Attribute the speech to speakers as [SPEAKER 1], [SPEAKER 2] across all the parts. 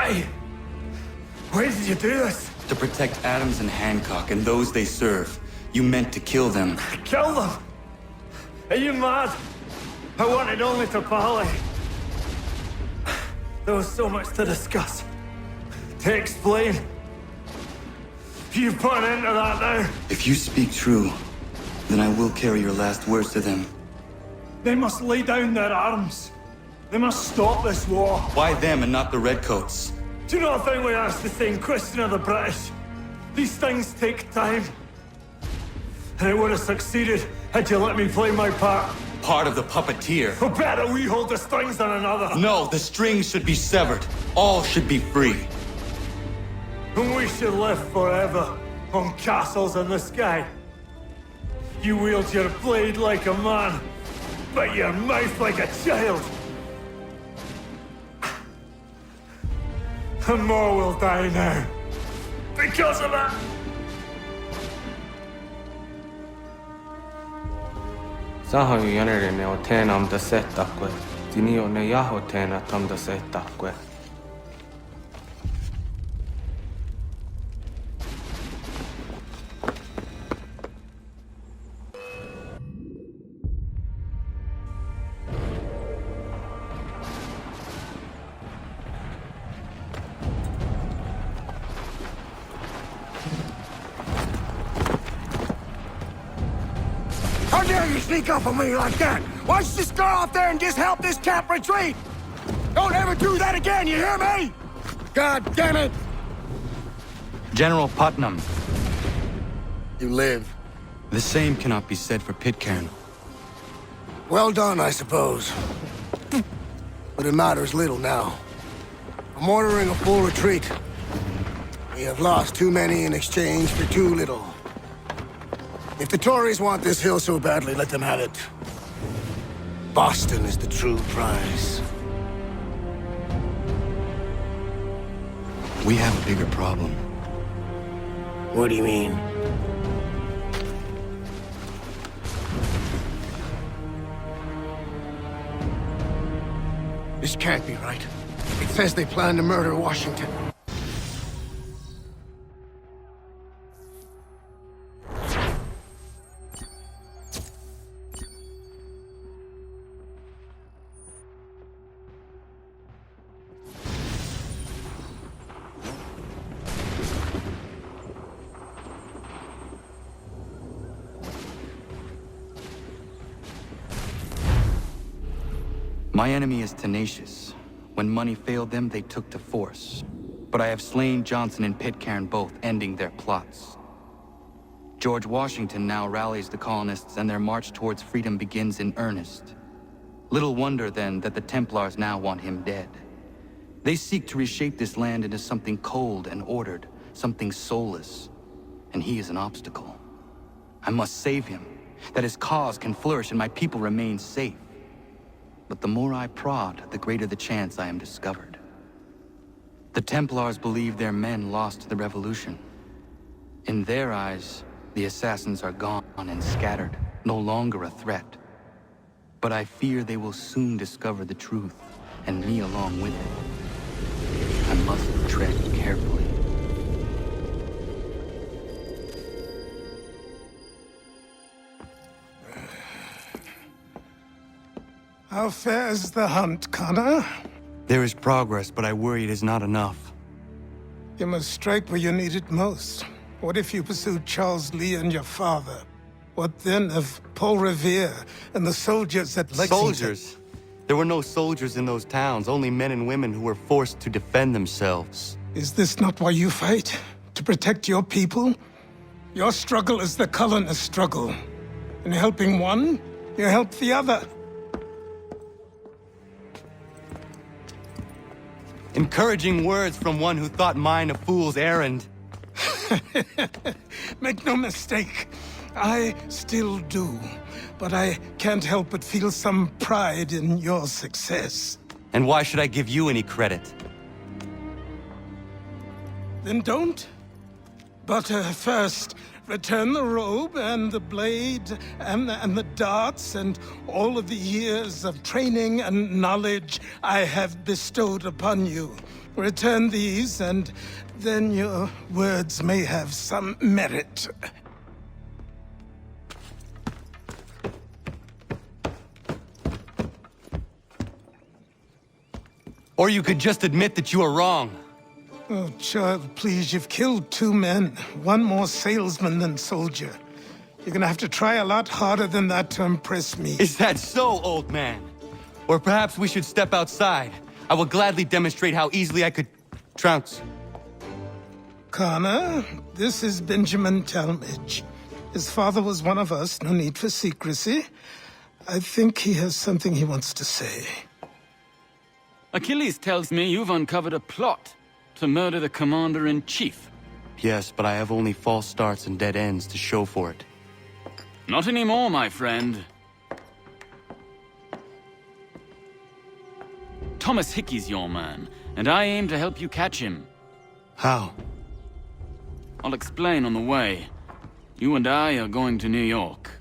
[SPEAKER 1] Why? Why did you do this?
[SPEAKER 2] To protect Adams and Hancock and those they serve, you meant to kill them.
[SPEAKER 1] Kill them? Are you mad? I wanted only to parley. There was so much to discuss, to explain. You put an end to that now.
[SPEAKER 2] If you speak true, then I will carry your last words to them.
[SPEAKER 1] They must lay down their arms. They must stop this war.
[SPEAKER 2] Why them and not the Redcoats?
[SPEAKER 1] Do you not think we asked the same question of the British? These things take time. And it would have succeeded had you let me play my part.
[SPEAKER 2] Part of the puppeteer.
[SPEAKER 1] Or better we hold the strings than another.
[SPEAKER 2] No, the strings should be severed. All should be free.
[SPEAKER 1] And we should live forever on castles in the sky. You wield your blade like a man, but your mouth like a child. And more will die now. Because of it.
[SPEAKER 3] Sahoin jänerine o teenam da setakwe. Tini o ne yaho teena tam da setakwe.
[SPEAKER 4] How dare you sneak up on me like that? Why don't you just go out there and just help this camp retreat? Don't ever do that again, you hear me? God damn it!
[SPEAKER 2] General Putnam.
[SPEAKER 4] You live.
[SPEAKER 2] The same cannot be said for Pitcairn.
[SPEAKER 4] Well done, I suppose. But it matters little now. I'm ordering a full retreat. We have lost too many in exchange for too little. If the Tories want this hill so badly, let them have it. Boston is the true prize.
[SPEAKER 2] We have a bigger problem.
[SPEAKER 4] What do you mean? This can't be right. It says they plan to murder Washington.
[SPEAKER 2] My enemy is tenacious. When money failed them, they took to force. But I have slain Johnson and Pitcairn both, ending their plots. George Washington now rallies the colonists and their march towards freedom begins in earnest. Little wonder, then, that the Templars now want him dead. They seek to reshape this land into something cold and ordered, something soulless. And he is an obstacle. I must save him, that his cause can flourish and my people remain safe. But the more I prod, the greater the chance I am discovered. The Templars believe their men lost the revolution. In their eyes, the assassins are gone and scattered, no longer a threat. But I fear they will soon discover the truth, and me along with it. I must tread carefully.
[SPEAKER 5] How fares the hunt, Connor?
[SPEAKER 2] There is progress, but I worry it is not enough.
[SPEAKER 5] You must strike where you need it most. What if you pursued Charles Lee and your father? What then of Paul Revere and the soldiers at Lexington?
[SPEAKER 2] Soldiers? There were no soldiers in those towns, only men and women who were forced to defend themselves.
[SPEAKER 5] Is this not why you fight? To protect your people? Your struggle is the colonist struggle. In helping one, you help the other.
[SPEAKER 2] Encouraging words from one who thought mine a fool's errand.
[SPEAKER 5] Make no mistake, I still do. But I can't help but feel some pride in your success.
[SPEAKER 2] And why should I give you any credit?
[SPEAKER 5] Then don't. But first, return the robe and the blade and the darts and all of the years of training and knowledge I have bestowed upon you. Return these, and then your words may have some merit.
[SPEAKER 2] Or you could just admit that you are wrong.
[SPEAKER 5] Oh, child, please, you've killed 2 men. One more salesman than soldier. You're gonna have to try a lot harder than that to impress me.
[SPEAKER 2] Is that so, old man? Or perhaps we should step outside. I will gladly demonstrate how easily I could trounce.
[SPEAKER 5] Connor, this is Benjamin Talmadge. His father was one of us, no need for secrecy. I think he has something he wants to say.
[SPEAKER 6] Achilles tells me you've uncovered a plot to murder the Commander-in-Chief.
[SPEAKER 2] Yes, but I have only false starts and dead ends to show for it.
[SPEAKER 6] Not anymore, my friend. Thomas Hickey's your man, and I aim to help you catch him.
[SPEAKER 2] How?
[SPEAKER 6] I'll explain on the way. You and I are going to New York.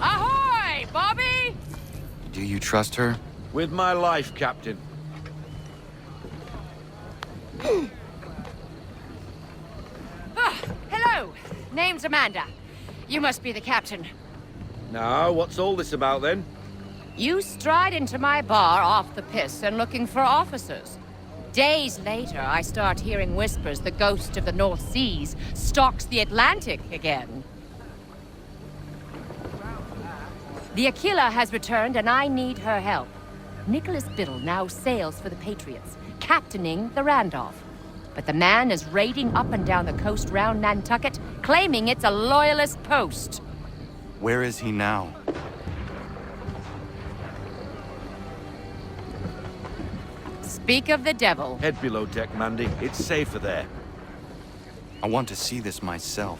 [SPEAKER 7] Ahoy, Bobby!
[SPEAKER 2] Do you trust her?
[SPEAKER 8] With my life, Captain.
[SPEAKER 7] Hello. Name's Amanda. You must be the captain.
[SPEAKER 8] Now, what's all this about then?
[SPEAKER 7] You stride into my bar off the piss and looking for officers. Days later, I start hearing whispers the ghost of the North Seas stalks the Atlantic again. The Aquila has returned and I need her help. Nicholas Biddle now sails for the Patriots, captaining the Randolph. But the man is raiding up and down the coast round Nantucket, claiming it's a loyalist post.
[SPEAKER 2] Where is he now?
[SPEAKER 7] Speak of the devil.
[SPEAKER 8] Head below deck, Mandy. It's safer there.
[SPEAKER 2] I want to see this myself.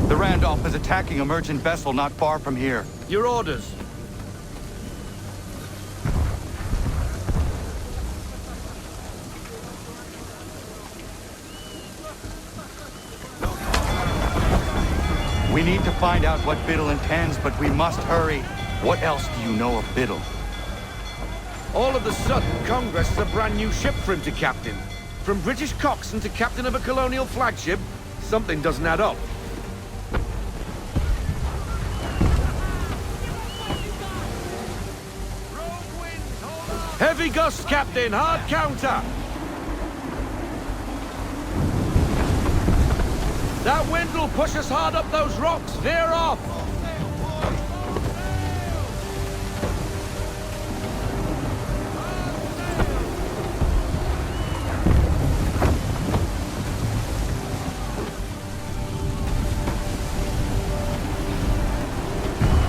[SPEAKER 2] The Randolph is attacking a merchant vessel not far from here.
[SPEAKER 8] Your orders.
[SPEAKER 2] We need to find out what Biddle intends, but we must hurry. What else do you know of Biddle?
[SPEAKER 8] All of a sudden, Congress is a brand new ship for him to captain. From British coxswain to captain of a colonial flagship, something doesn't add up. Heavy gusts, Captain. Hard counter. That wind will push us hard up those rocks. Veer off.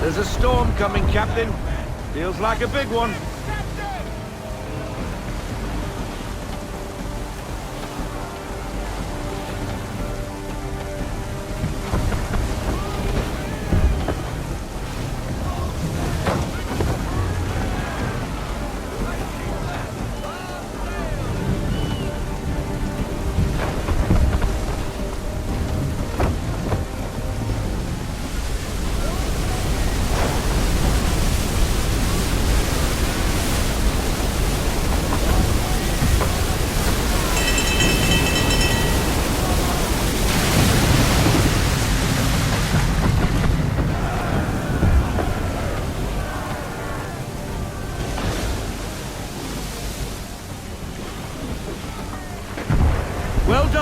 [SPEAKER 8] There's a storm coming, Captain. Feels like a big one.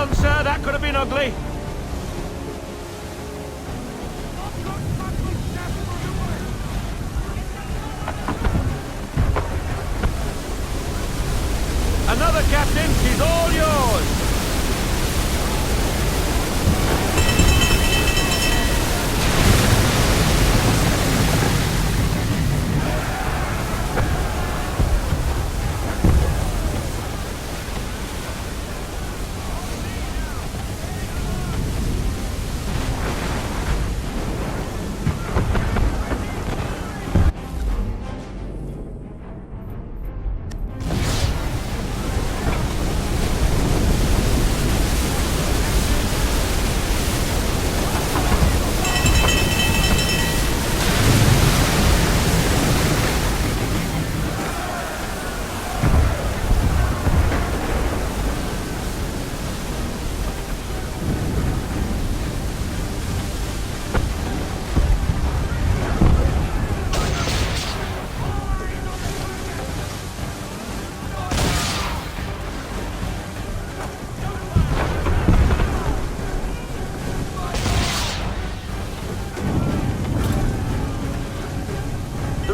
[SPEAKER 8] down, sir. That could have been ugly. Another, Captain. She's all yours.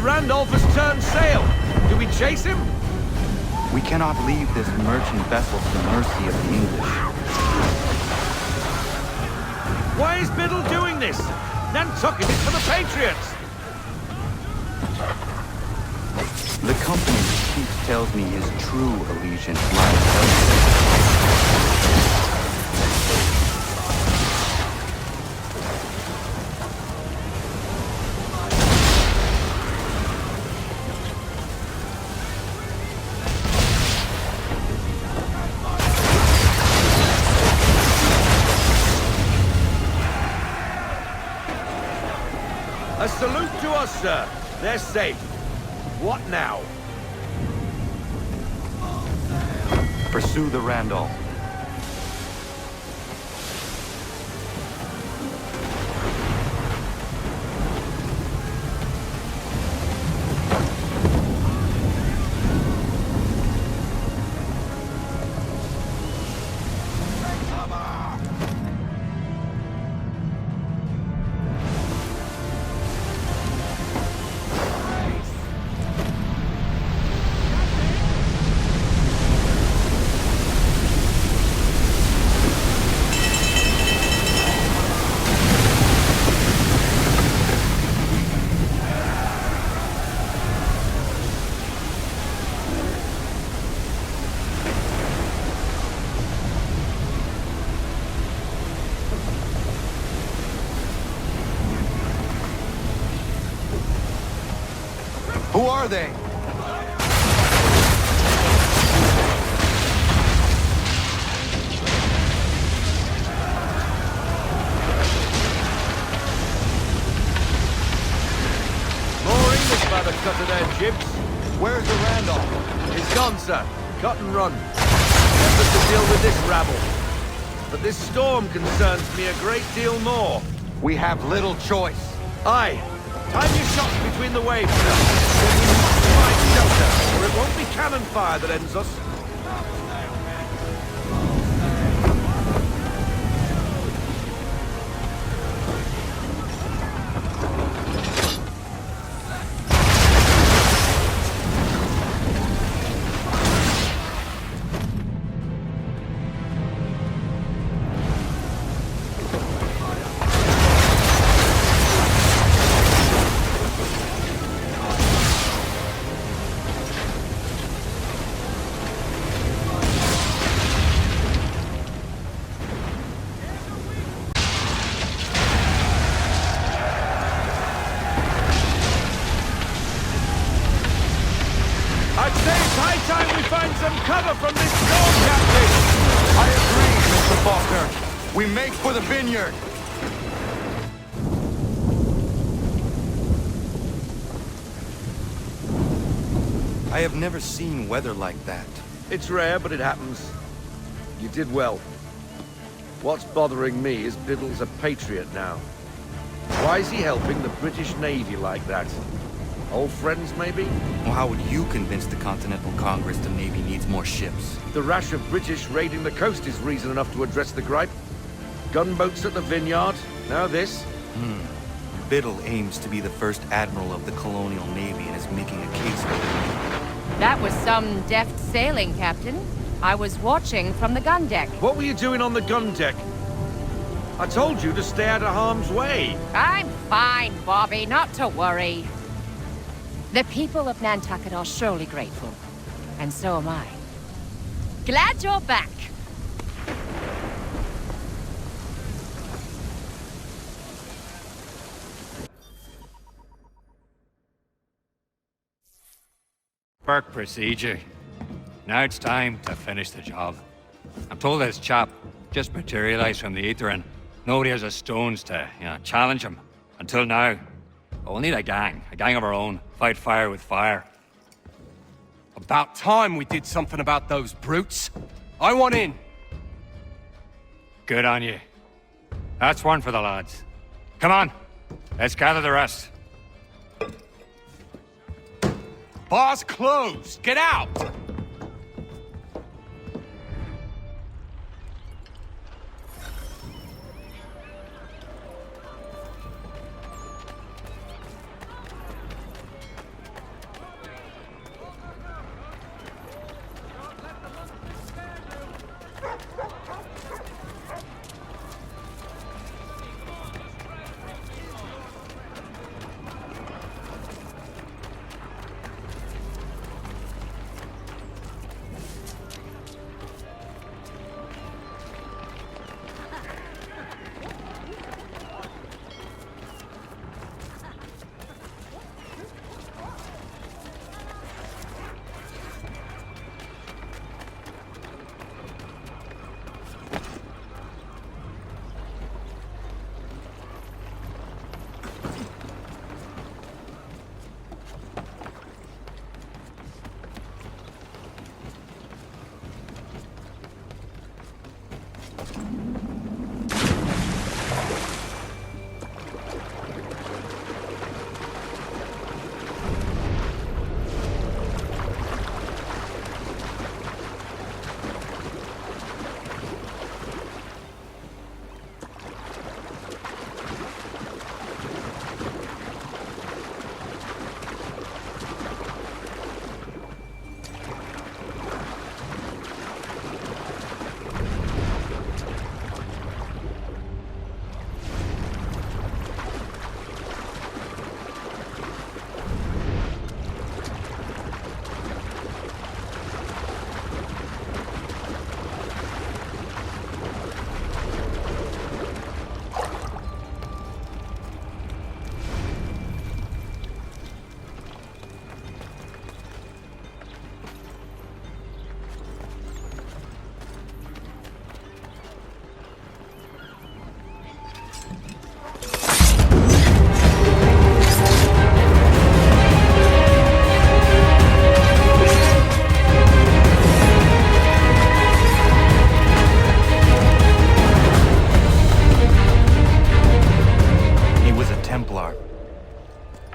[SPEAKER 8] Randolph has turned sail. Do we chase him?
[SPEAKER 2] We cannot leave this merchant vessel to the mercy of the English.
[SPEAKER 8] Why is Biddle doing this? Nantucket is for the Patriots.
[SPEAKER 2] The company the chief tells me his true allegiance lies elsewhere.
[SPEAKER 8] A salute to us, sir. They're safe. What now?
[SPEAKER 2] Pursue the Randolph. Who are they?
[SPEAKER 8] More English by the cut of their jibs.
[SPEAKER 2] Where's the Randolph?
[SPEAKER 8] It's gone, sir. Cut and run. Left us to deal with this rabble. But this storm concerns me a great deal more.
[SPEAKER 2] We have little choice.
[SPEAKER 8] Aye. Time your shots between the waves, sir. Then we must find shelter, or it won't be cannon fire that ends us. I'd say it's high time we find some cover from this storm, Captain!
[SPEAKER 2] I agree, Mr. Faulkner. We make for the vineyard. I have never seen weather like that.
[SPEAKER 8] It's rare, but it happens. You did well. What's bothering me is Biddle's a patriot now. Why is he helping the British Navy like that? Old friends, maybe?
[SPEAKER 2] Well, how would you convince the Continental Congress the Navy needs more ships?
[SPEAKER 8] The rash of British raiding the coast is reason enough to address the gripe. Gunboats at the Vineyard, now this.
[SPEAKER 2] Biddle aims to be the first admiral of the colonial navy and is making a case for it.
[SPEAKER 7] That was some deft sailing, Captain. I was watching from the gun deck.
[SPEAKER 8] What were you doing on the gun deck? I told you to stay out of harm's way.
[SPEAKER 7] I'm fine, Bobby, not to worry. The people of Nantucket are surely grateful. And so am I. Glad you're back.
[SPEAKER 9] Work procedure. Now it's time to finish the job. I'm told this chap just materialized from the ether and nobody has a stones to, challenge him. Until now. But we'll need a gang of our own. Fight fire with fire.
[SPEAKER 10] About time we did something about those brutes. I want in.
[SPEAKER 9] Good on you. That's one for the lads. Come on, let's gather the rest.
[SPEAKER 10] Bar's closed. Get out!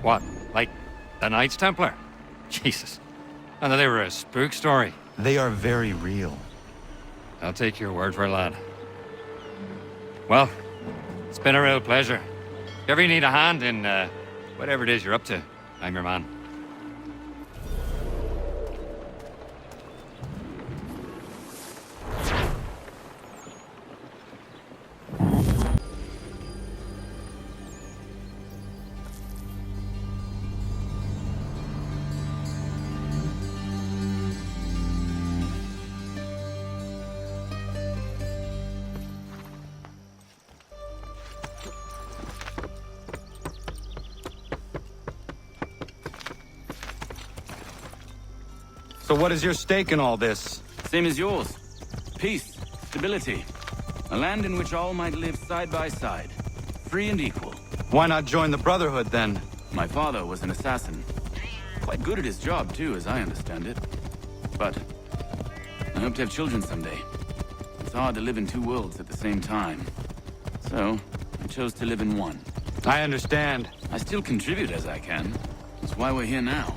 [SPEAKER 9] What? Like the Knights Templar? Jesus. I thought they were a spook story.
[SPEAKER 2] They are very real.
[SPEAKER 9] I'll take your word for it, lad. Well, it's been a real pleasure. If ever you need a hand in whatever it is you're up to, I'm your man.
[SPEAKER 2] So what is your stake in all this?
[SPEAKER 6] Same as yours. Peace, stability. A land in which all might live side by side. Free and equal.
[SPEAKER 2] Why not join the Brotherhood, then?
[SPEAKER 6] My father was an assassin. Quite good at his job, too, as I understand it. But I hope to have children someday. It's hard to live in two worlds at the same time. So, I chose to live in one.
[SPEAKER 2] I understand.
[SPEAKER 6] I still contribute as I can. That's why we're here now.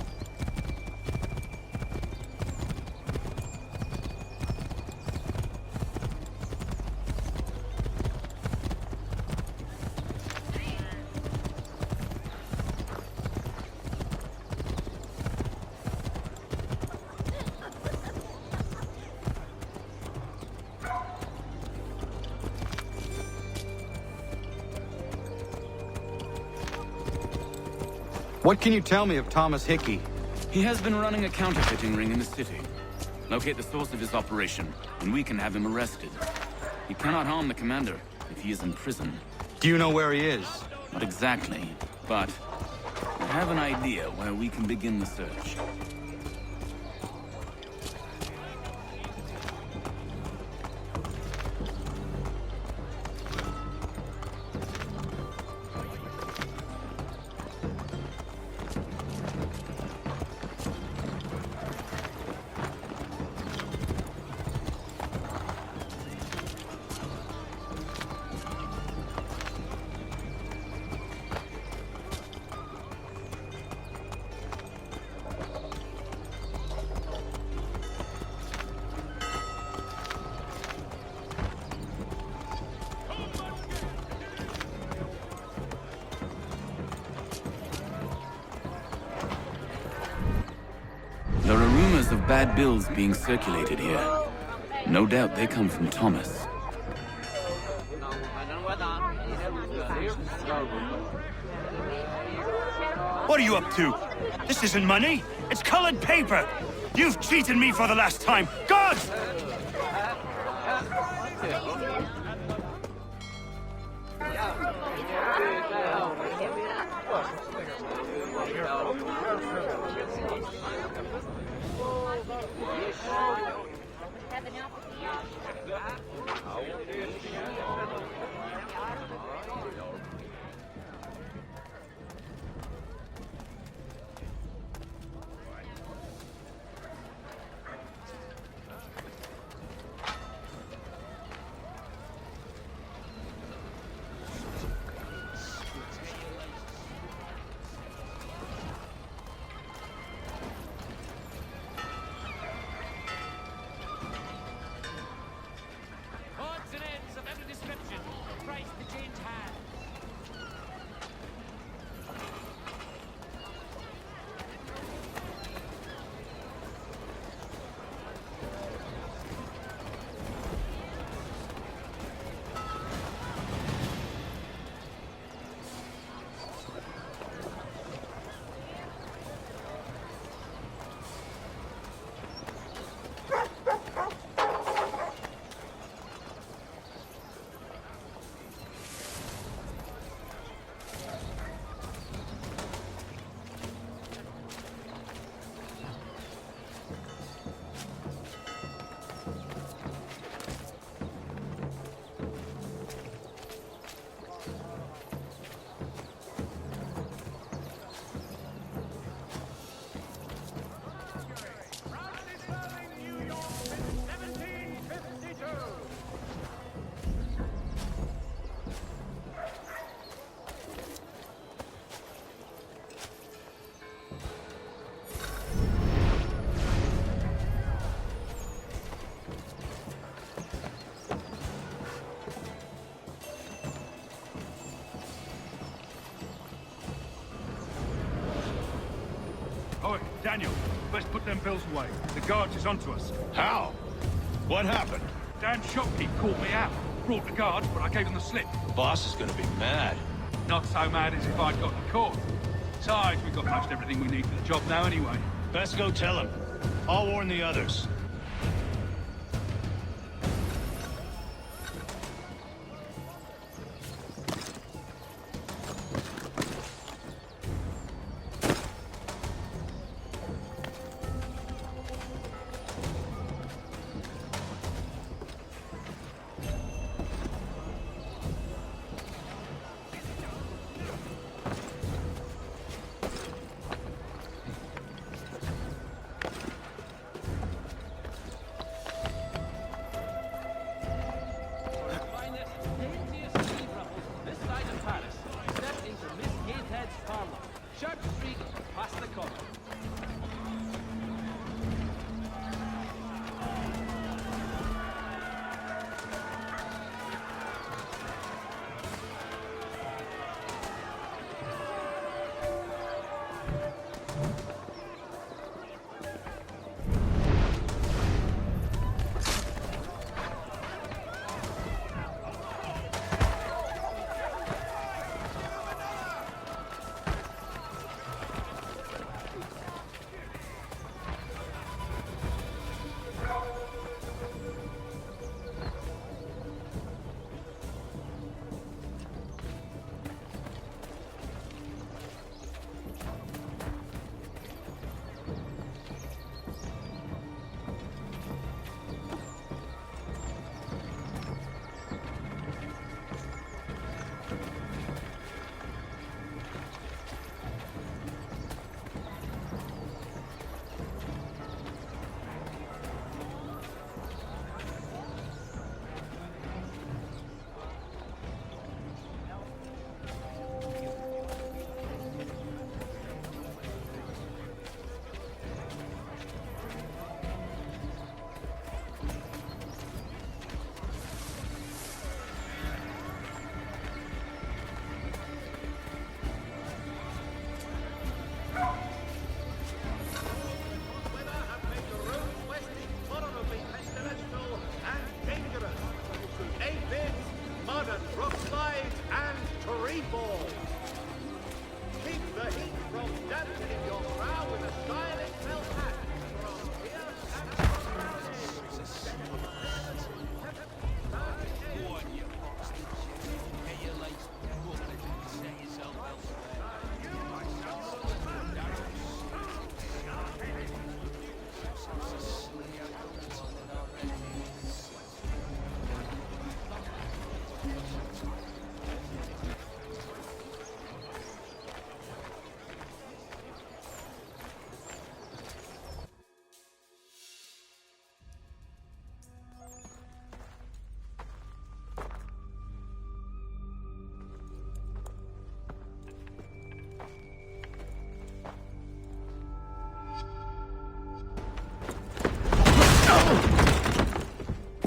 [SPEAKER 2] What can you tell me of Thomas Hickey?
[SPEAKER 6] He has been running a counterfeiting ring in the city. Locate the source of his operation, and we can have him arrested. He cannot harm the commander if he is in prison.
[SPEAKER 2] Do you know where he is?
[SPEAKER 6] Not exactly, but I have an idea where we can begin the search. There are rumors of bad bills being circulated here. No doubt they come from Thomas.
[SPEAKER 1] What are you up to? This isn't money. It's colored paper. You've cheated me for the last time. Gods!
[SPEAKER 11] Daniel, best put them bills away. The guards is onto us.
[SPEAKER 12] How? What happened?
[SPEAKER 11] Dan's shopkeep called me out. Brought the guards, but I gave them the slip.
[SPEAKER 12] Boss is gonna be mad.
[SPEAKER 11] Not so mad as if I'd gotten caught. Besides, we've got most everything we need for the job now anyway.
[SPEAKER 12] Best go tell him. I'll warn the others.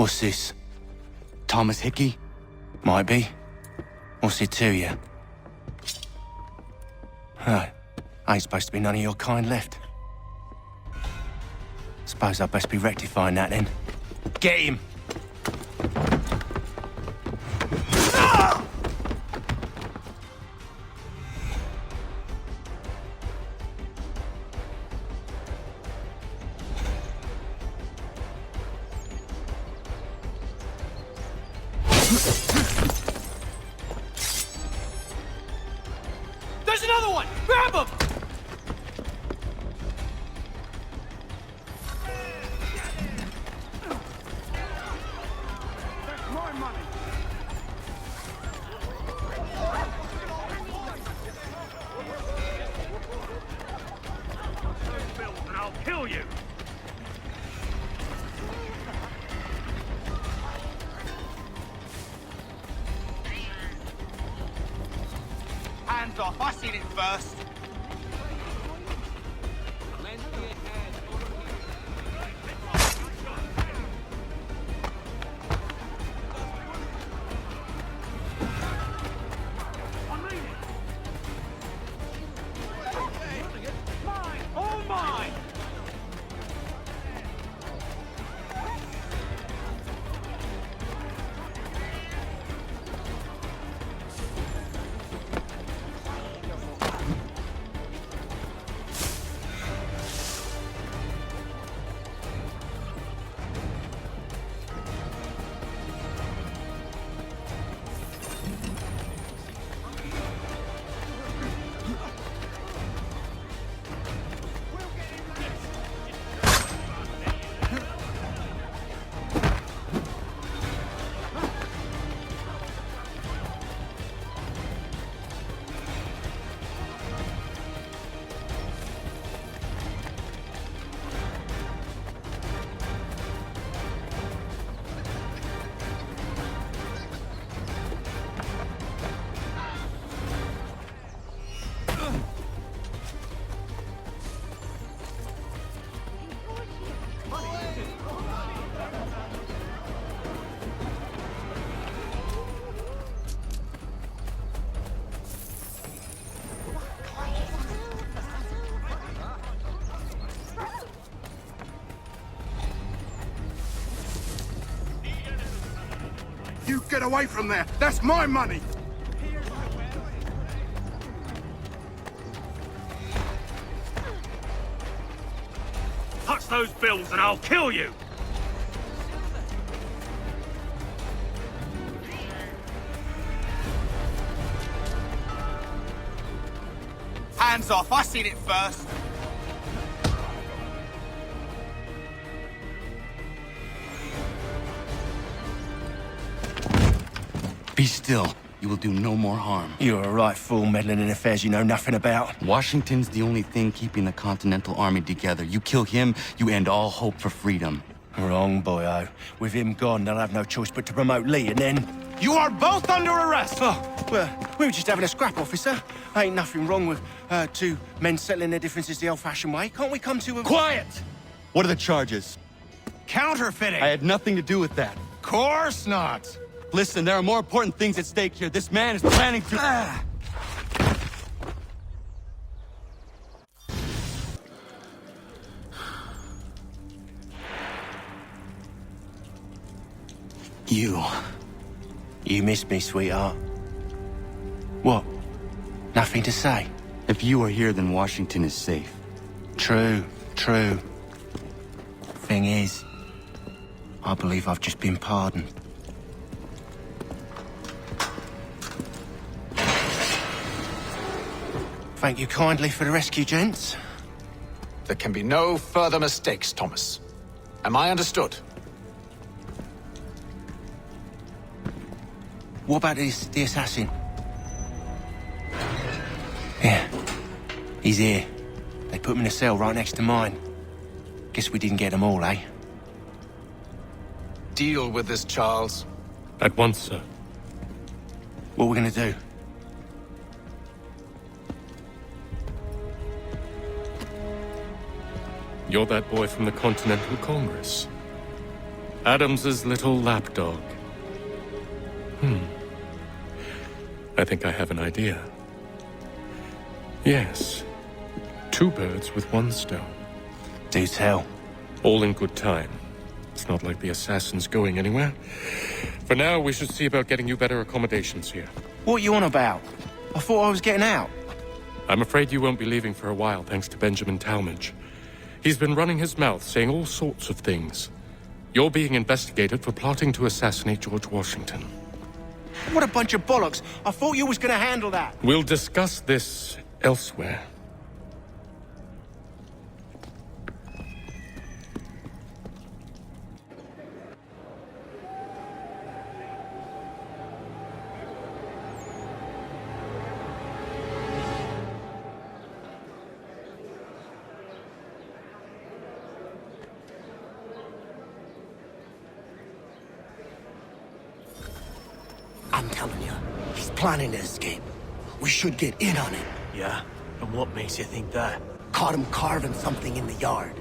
[SPEAKER 8] What's this?
[SPEAKER 2] Thomas Hickey?
[SPEAKER 8] Might be. What's it to you? Right. Ain't supposed to be none of your kind left. Suppose I'd best be rectifying that then. Get him!
[SPEAKER 10] There's another one! Grab him!
[SPEAKER 11] And I'll kill you!
[SPEAKER 10] Hands off, I seen it first.
[SPEAKER 11] Mine! All mine!
[SPEAKER 4] You get away from there! That's my money!
[SPEAKER 11] Touch those bills and I'll kill you!
[SPEAKER 10] Hands off, I seen it first.
[SPEAKER 2] Be still. You will do no more harm.
[SPEAKER 8] You're a right fool meddling in affairs you know nothing about.
[SPEAKER 2] Washington's the only thing keeping the Continental Army together. You kill him, you end all hope for freedom.
[SPEAKER 8] Wrong, boyo. With him gone, they'll have no choice but to promote Lee, and then...
[SPEAKER 10] You are both under arrest!
[SPEAKER 8] Oh, well, we were just having a scrap, officer. Ain't nothing wrong with two men settling their differences the old-fashioned way. Can't we come to a...
[SPEAKER 2] Quiet! What are the charges?
[SPEAKER 10] Counterfeiting!
[SPEAKER 2] I had nothing to do with that.
[SPEAKER 10] Course not!
[SPEAKER 2] Listen, there are more important things at stake here. This man is planning to...
[SPEAKER 8] You missed me, sweetheart. What? Nothing to say?
[SPEAKER 2] If you are here, then Washington is safe.
[SPEAKER 8] True. Thing is, I believe I've just been pardoned. Thank you kindly for the rescue, gents.
[SPEAKER 13] There can be no further mistakes, Thomas. Am I understood?
[SPEAKER 8] What about the assassin? Yeah. He's here. They put him in a cell right next to mine. Guess we didn't get them all, eh?
[SPEAKER 13] Deal with this, Charles.
[SPEAKER 14] At once, sir.
[SPEAKER 8] What are we gonna do?
[SPEAKER 14] You're that boy from the Continental Congress. Adams's little lapdog. I think I have an idea. Yes. 2 birds with 1 stone.
[SPEAKER 12] Do tell.
[SPEAKER 14] All in good time. It's not like the assassin's going anywhere. For now, we should see about getting you better accommodations here.
[SPEAKER 12] What you on about? I thought I was getting out.
[SPEAKER 14] I'm afraid you won't be leaving for a while, thanks to Benjamin Talmadge. He's been running his mouth, saying all sorts of things. You're being investigated for plotting to assassinate George Washington.
[SPEAKER 12] What a bunch of bollocks. I thought you was gonna handle that.
[SPEAKER 14] We'll discuss this elsewhere.
[SPEAKER 4] I'm telling you, he's planning to escape. We should get in on it.
[SPEAKER 12] Yeah? And what makes you think that?
[SPEAKER 4] Caught him carving something in the yard.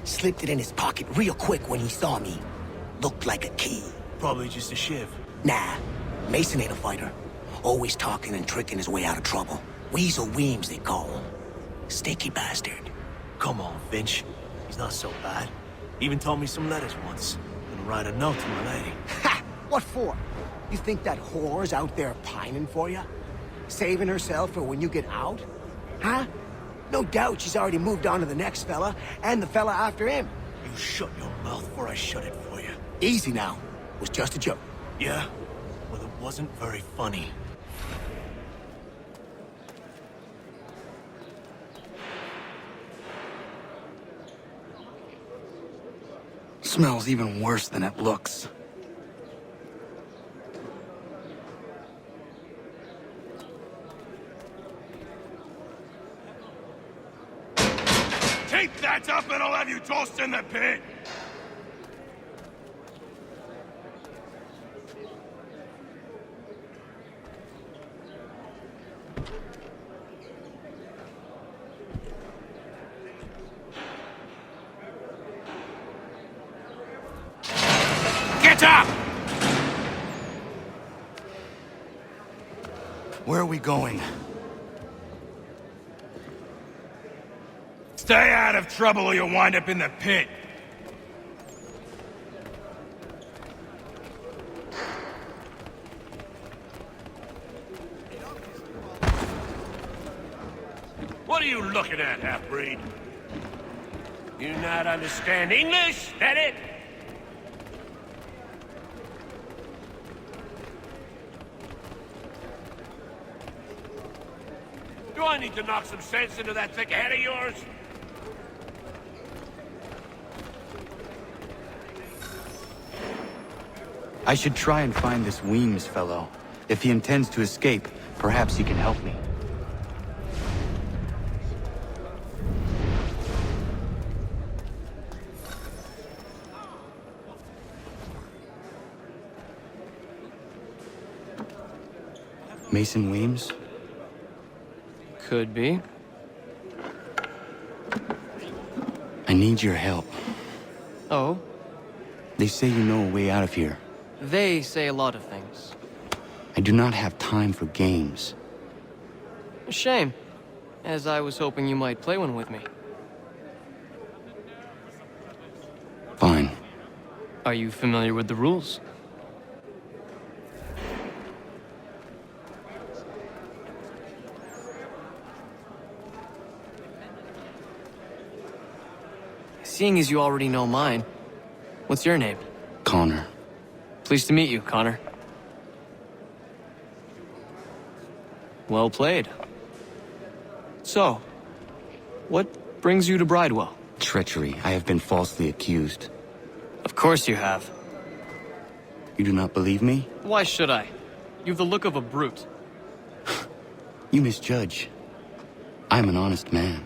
[SPEAKER 4] Slipped it in his pocket real quick when he saw me. Looked like a key.
[SPEAKER 12] Probably just a shiv.
[SPEAKER 4] Nah, Mason ain't a fighter. Always talking and tricking his way out of trouble. Weasel Weems, they call him. Stinky bastard.
[SPEAKER 12] Come on, Finch. He's not so bad. Even told me some letters once. Gonna write a note to my lady.
[SPEAKER 4] Ha! What for? You think that whore's out there pining for you? Saving herself for when you get out? Huh? No doubt she's already moved on to the next fella, and the fella after him.
[SPEAKER 12] You shut your mouth before I shut it for you.
[SPEAKER 4] Easy now. It was just a joke.
[SPEAKER 12] Yeah? Well, it wasn't very funny.
[SPEAKER 2] Smells even worse than it looks.
[SPEAKER 8] Keep that up and I'll have you tossed in the pit! Get up!
[SPEAKER 2] Where are we going?
[SPEAKER 8] Stay out of trouble or you'll wind up in the pit. What are you looking at, half-breed? You not understand English? That it? Do I need to knock some sense into that thick head of yours?
[SPEAKER 2] I should try and find this Weems fellow. If he intends to escape, perhaps he can help me. Mason Weems?
[SPEAKER 3] Could be.
[SPEAKER 2] I need your help.
[SPEAKER 3] Oh?
[SPEAKER 2] They say you know a way out of here.
[SPEAKER 3] They say a lot of things.
[SPEAKER 2] I do not have time for games.
[SPEAKER 3] Shame, as I was hoping you might play one with me.
[SPEAKER 2] Fine.
[SPEAKER 3] Are you familiar with the rules? Seeing as you already know mine, what's your name?
[SPEAKER 2] Connor.
[SPEAKER 3] Pleased to meet you, Connor. Well played. So, what brings you to Bridewell?
[SPEAKER 2] Treachery. I have been falsely accused.
[SPEAKER 3] Of course you have.
[SPEAKER 2] You do not believe me?
[SPEAKER 3] Why should I? You've the look of a brute.
[SPEAKER 2] You misjudge. I'm an honest man.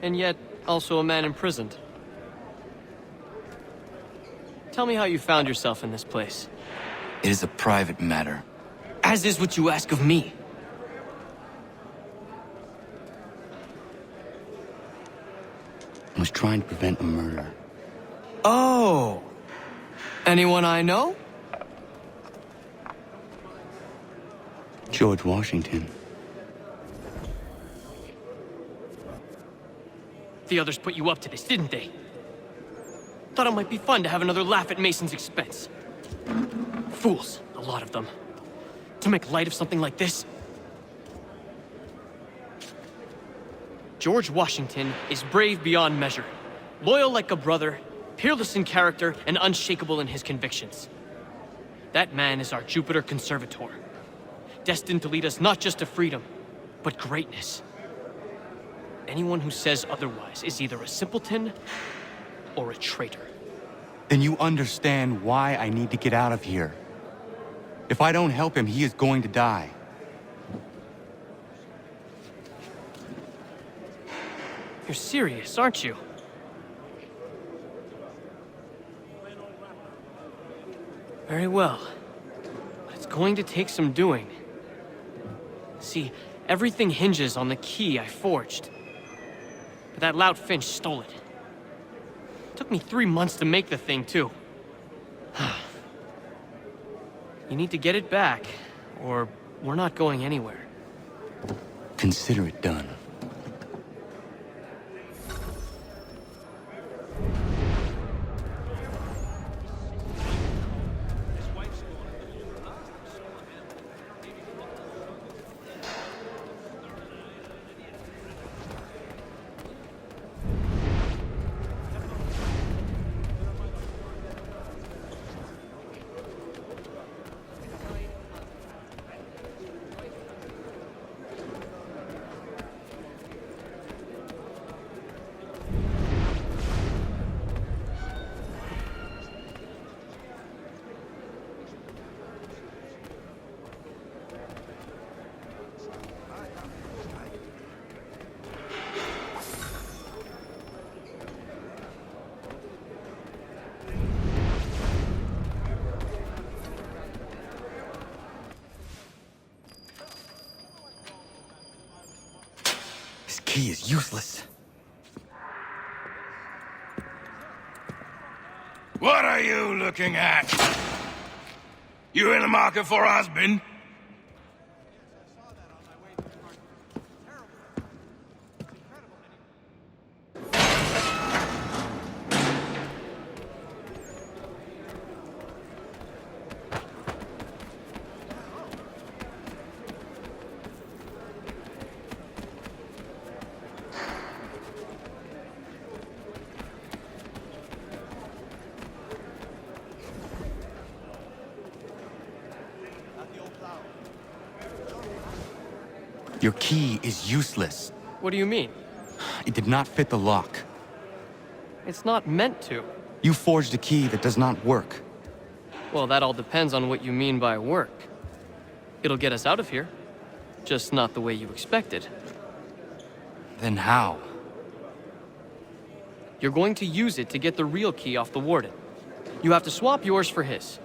[SPEAKER 3] And yet, also a man imprisoned. Tell me how you found yourself in this place.
[SPEAKER 2] It is a private matter.
[SPEAKER 3] As is what you ask of me.
[SPEAKER 2] I was trying to prevent a murder.
[SPEAKER 15] Oh! Anyone I know?
[SPEAKER 2] George Washington.
[SPEAKER 15] The others put you up to this, didn't they? Thought it might be fun to have another laugh at Mason's expense. Fools, a lot of them. To make light of something like this. George Washington is brave beyond measure, loyal like a brother, peerless in character, and unshakable in his convictions. That man is our Jupiter Conservator, destined to lead us not just to freedom, but greatness. Anyone who says otherwise is either a simpleton or a traitor.
[SPEAKER 2] Then you understand why I need to get out of here. If I don't help him, he is going to die.
[SPEAKER 15] You're serious, aren't you? Very well. But it's going to take some doing. See, everything hinges on the key I forged. But that lout Finch stole it. Took me 3 months to make the thing, too. You need to get it back, or we're not going anywhere.
[SPEAKER 2] Consider it done. Key is useless.
[SPEAKER 16] What are you looking at? You in the market for a husband?
[SPEAKER 2] Your key is useless.
[SPEAKER 15] What do you mean?
[SPEAKER 2] It did not fit the lock.
[SPEAKER 15] It's not meant to.
[SPEAKER 2] You forged a key that does not work.
[SPEAKER 15] Well, that all depends on what you mean by work. It'll get us out of here. Just not the way you expected.
[SPEAKER 2] Then how?
[SPEAKER 15] You're going to use it to get the real key off the warden. You have to swap yours for his.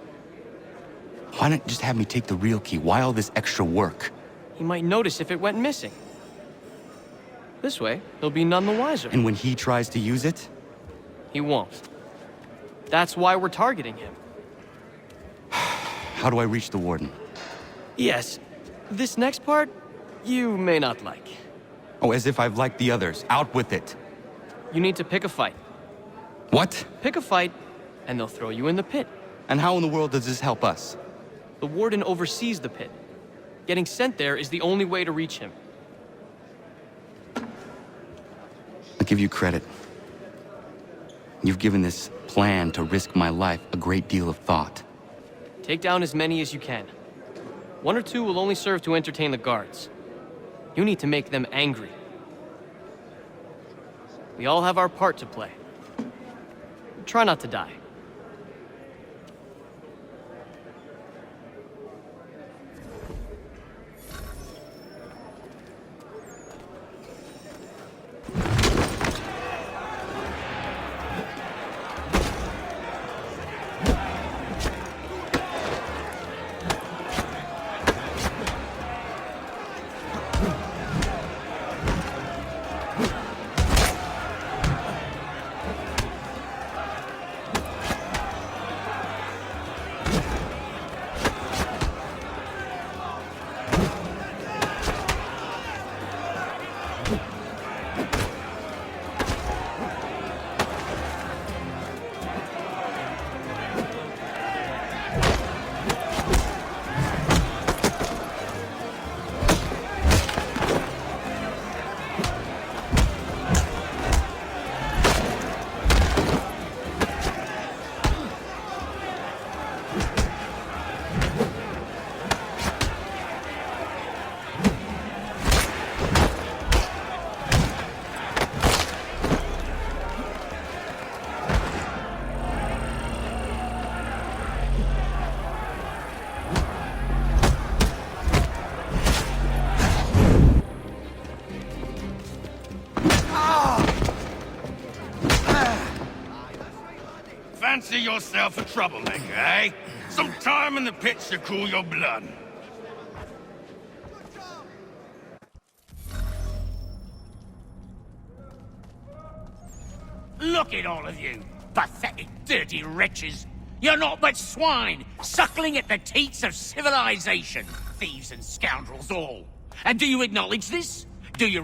[SPEAKER 2] Why not just have me take the real key? Why all this extra work?
[SPEAKER 15] He might notice if it went missing. This way, he'll be none the wiser.
[SPEAKER 2] And when he tries to use it?
[SPEAKER 15] He won't. That's why we're targeting him.
[SPEAKER 2] How do I reach the warden?
[SPEAKER 15] Yes. This next part, you may not like.
[SPEAKER 2] Oh, as if I've liked the others. Out with it.
[SPEAKER 15] You need to pick a fight.
[SPEAKER 2] What?
[SPEAKER 15] Pick a fight, and they'll throw you in the pit.
[SPEAKER 2] And how in the world does this help us?
[SPEAKER 15] The warden oversees the pit. Getting sent there is the only way to reach him.
[SPEAKER 2] I'll give you credit. You've given this plan to risk my life a great deal of thought.
[SPEAKER 15] Take down as many as you can. 1 or 2 will only serve to entertain the guards. You need to make them angry. We all have our part to play. Try not to die.
[SPEAKER 16] fancy yourself a troublemaker, eh? Some time in the pits to cool your blood.
[SPEAKER 17] Look at all of you, pathetic, dirty wretches. You're not but swine, suckling at the teats of civilization. Thieves and scoundrels all. And do you acknowledge this? Do you...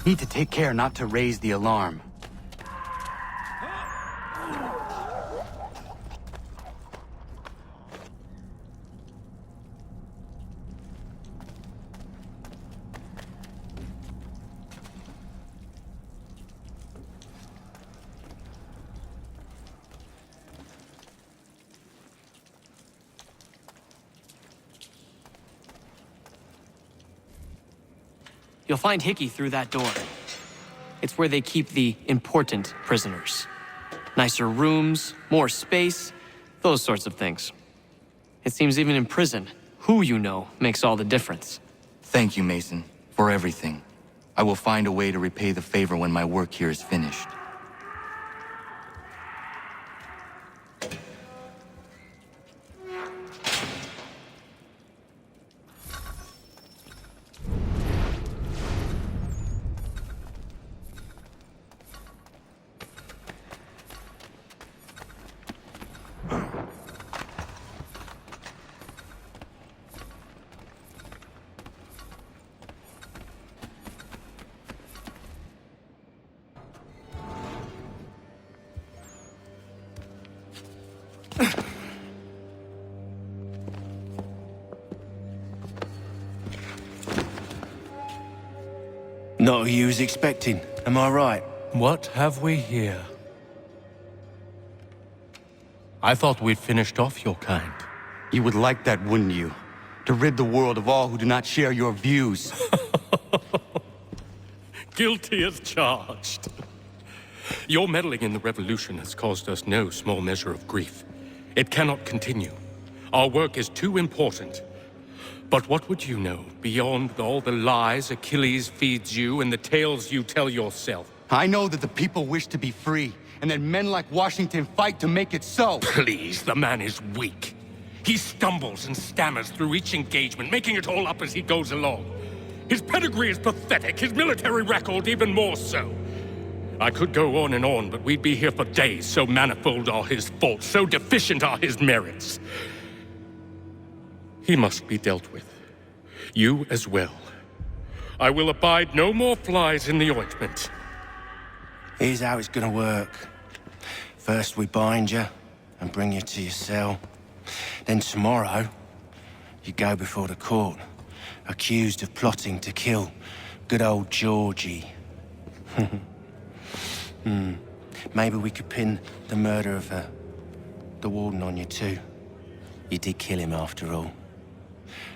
[SPEAKER 2] Need to take care not to raise the alarm.
[SPEAKER 15] You'll find Hickey through that door. It's where they keep the important prisoners. Nicer rooms, more space, those sorts of things. It seems even in prison, who you know makes all the difference.
[SPEAKER 2] Thank you, Mason, for everything. I will find a way to repay the favor when my work here is finished.
[SPEAKER 12] Not who you was expecting, am I right?
[SPEAKER 18] What have we here? I thought we'd finished off your kind.
[SPEAKER 2] You would like that, wouldn't you? To rid the world of all who do not share your views.
[SPEAKER 14] Guilty as charged. Your meddling in the revolution has caused us no small measure of grief. It cannot continue. Our work is too important. But what would you know beyond all the lies Achilles feeds you and the tales you tell yourself?
[SPEAKER 2] I know that the people wish to be free, and that men like Washington fight to make it so.
[SPEAKER 14] Please, the man is weak. He stumbles and stammers through each engagement, making it all up as he goes along. His pedigree is pathetic, his military record even more so. I could go on and on, but we'd be here for days, so manifold are his faults, so deficient are his merits. He must be dealt with. You as well. I will abide no more flies in the ointment.
[SPEAKER 12] Here's how it's gonna work. First we bind you and bring you to your cell. Then tomorrow, you go before the court, accused of plotting to kill good old Georgie. Maybe we could pin the murder of the warden on you too. You did kill him after all.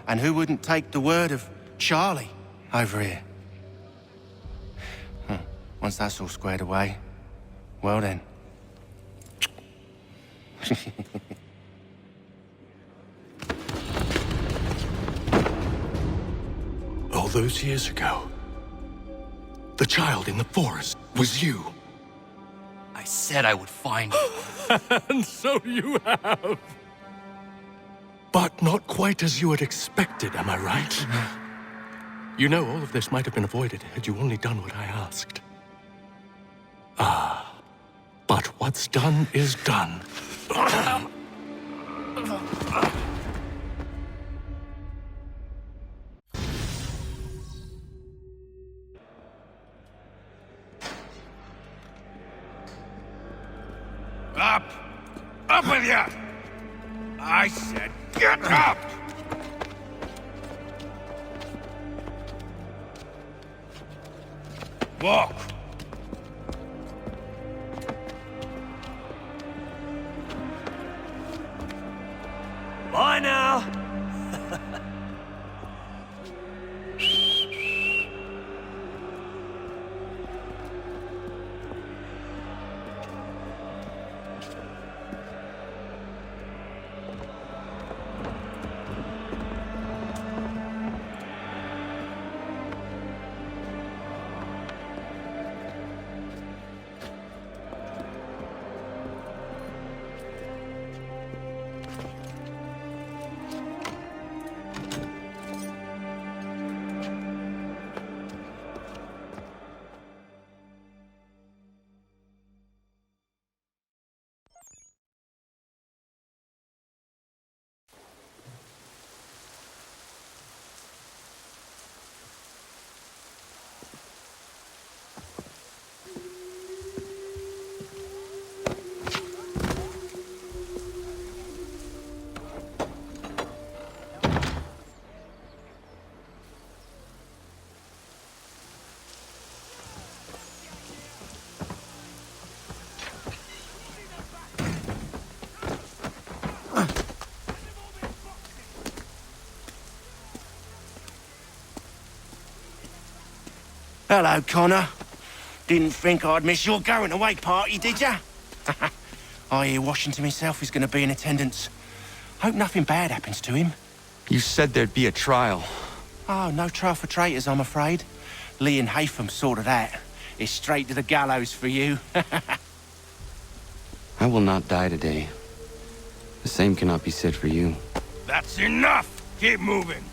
[SPEAKER 12] And who wouldn't take the word of Charlie over here? Once that's all squared away, well then.
[SPEAKER 18] All those years ago, the child in the forest was you.
[SPEAKER 2] I said I would find you.
[SPEAKER 14] And so you have.
[SPEAKER 18] But not quite as you had expected, am I right? You know, all of this might have been avoided had you only done what I asked. Ah, but what's done is done.
[SPEAKER 16] Up! Up with you! I said, get up! Walk!
[SPEAKER 1] Bye now!
[SPEAKER 12] Hello, Connor. Didn't think I'd miss your going-away party, did ya? I hear Washington himself is going to be in attendance. Hope nothing bad happens to him.
[SPEAKER 2] You said there'd be a trial.
[SPEAKER 12] Oh, no trial for traitors, I'm afraid. Lee and Haytham sorted that. It's straight to the gallows for you.
[SPEAKER 2] I will not die today. The same cannot be said for you.
[SPEAKER 16] That's enough! Keep moving!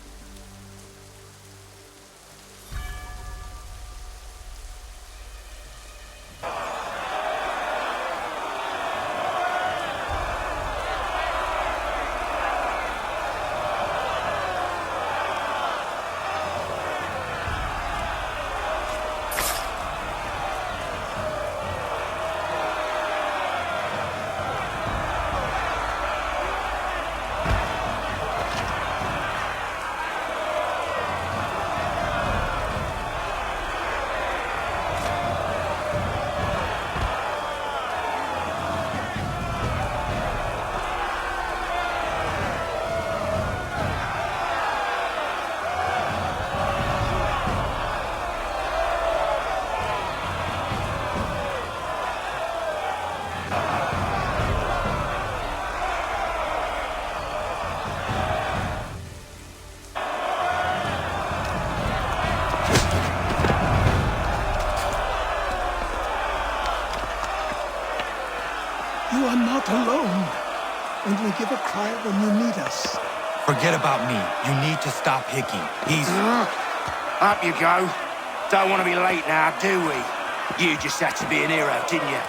[SPEAKER 5] You are not alone. Only give a cry when you need us.
[SPEAKER 2] Forget about me. You need to stop Hickey. He's...
[SPEAKER 12] Up you go. Don't want to be late now, do we? You just had to be an hero, didn't you?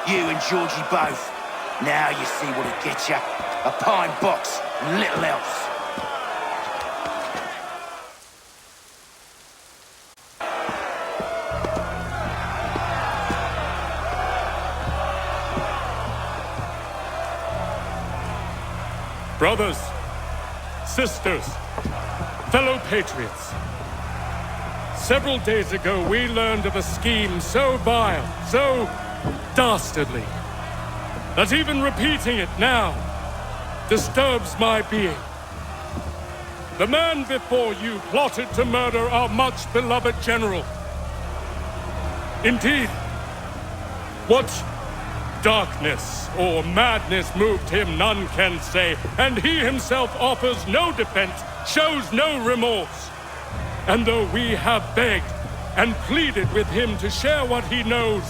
[SPEAKER 12] You and Georgie both. Now you see what it gets you. A pine box and little else.
[SPEAKER 14] Brothers, sisters, fellow patriots. Several days ago, we learned of a scheme so vile, so dastardly, that even repeating it now disturbs my being. The man before you plotted to murder our much-beloved general. Indeed, what darkness or madness moved him, none can say, and he himself offers no defense, shows no remorse. And though we have begged and pleaded with him to share what he knows,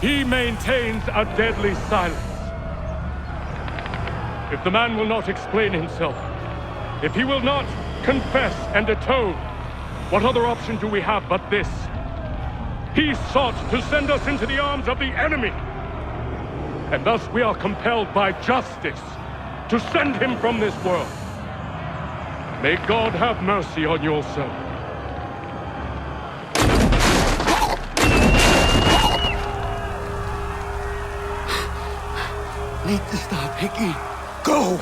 [SPEAKER 14] he maintains a deadly silence. If the man will not explain himself, if he will not confess and atone, what other option do we have but this? He sought to send us into the arms of the enemy. And thus we are compelled by justice to send him from this world. May God have mercy on your soul.
[SPEAKER 12] Need to stop, Hickey. Go!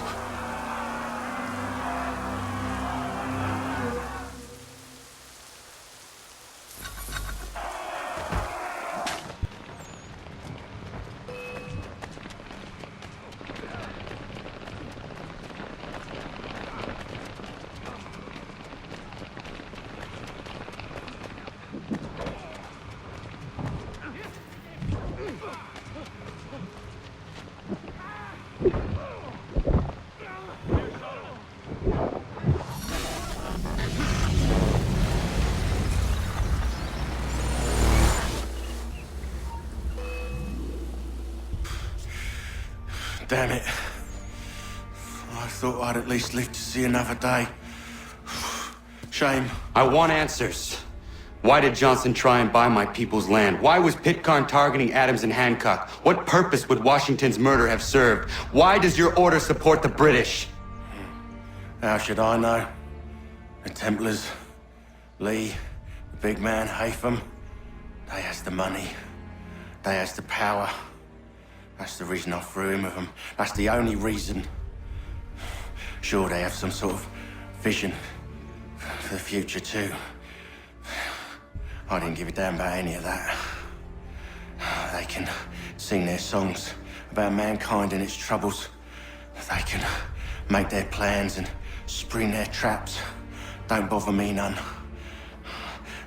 [SPEAKER 12] Damn it. I thought I'd at least live to see another day. Shame.
[SPEAKER 2] I want answers. Why did Johnson try and buy my people's land? Why was Pitcairn targeting Adams and Hancock? What purpose would Washington's murder have served? Why does your order support the British?
[SPEAKER 12] How should I know? The Templars, Lee, the big man, Haytham, they has the money. They has the power. That's the reason I threw in with them. That's the only reason. Sure, they have some sort of vision for the future too. I didn't give a damn about any of that. They can sing their songs about mankind and its troubles. They can make their plans and spring their traps. Don't bother me none.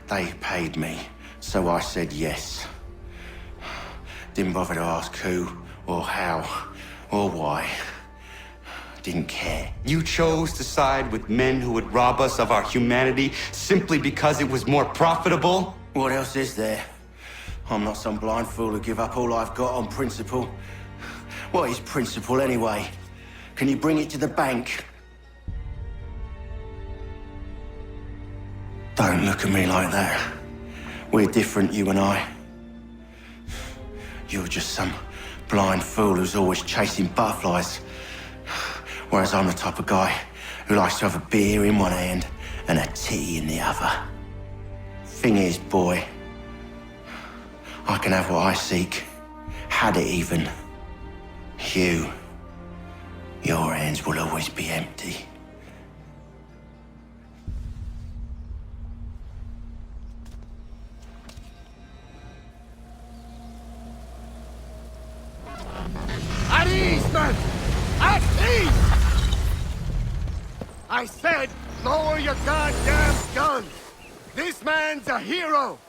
[SPEAKER 12] They paid me, so I said yes. Didn't bother to ask who, or how, or why. Didn't care.
[SPEAKER 2] You chose to side with men who would rob us of our humanity simply because it was more profitable?
[SPEAKER 12] What else is there? I'm not some blind fool who give up all I've got on principle. What is principle anyway? Can you bring it to the bank? Don't look at me like that. We're different, you and I. You're just some blind fool who's always chasing butterflies. Whereas I'm the type of guy who likes to have a beer in one hand and a tea in the other. Thing is, boy, I can have what I seek. Had it even. Your hands will always be empty.
[SPEAKER 4] At ease, man! At ease! I said, lower your goddamn gun! This man's a hero!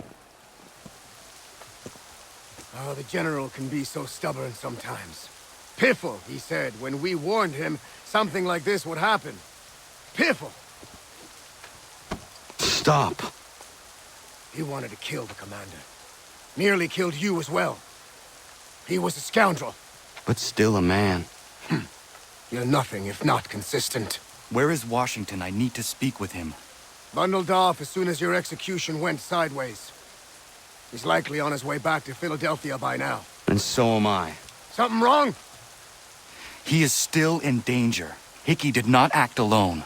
[SPEAKER 4] Oh, the General can be so stubborn sometimes. Piffle, he said, when we warned him something like this would happen. Piffle!
[SPEAKER 2] Stop.
[SPEAKER 4] He wanted to kill the commander. Nearly killed you as well. He was a scoundrel.
[SPEAKER 2] But still a man.
[SPEAKER 4] You're nothing if not consistent.
[SPEAKER 2] Where is Washington? I need to speak with him.
[SPEAKER 4] Bundled off as soon as your execution went sideways. He's likely on his way back to Philadelphia by now.
[SPEAKER 2] And so am I.
[SPEAKER 4] Something wrong?
[SPEAKER 2] He is still in danger. Hickey did not act alone.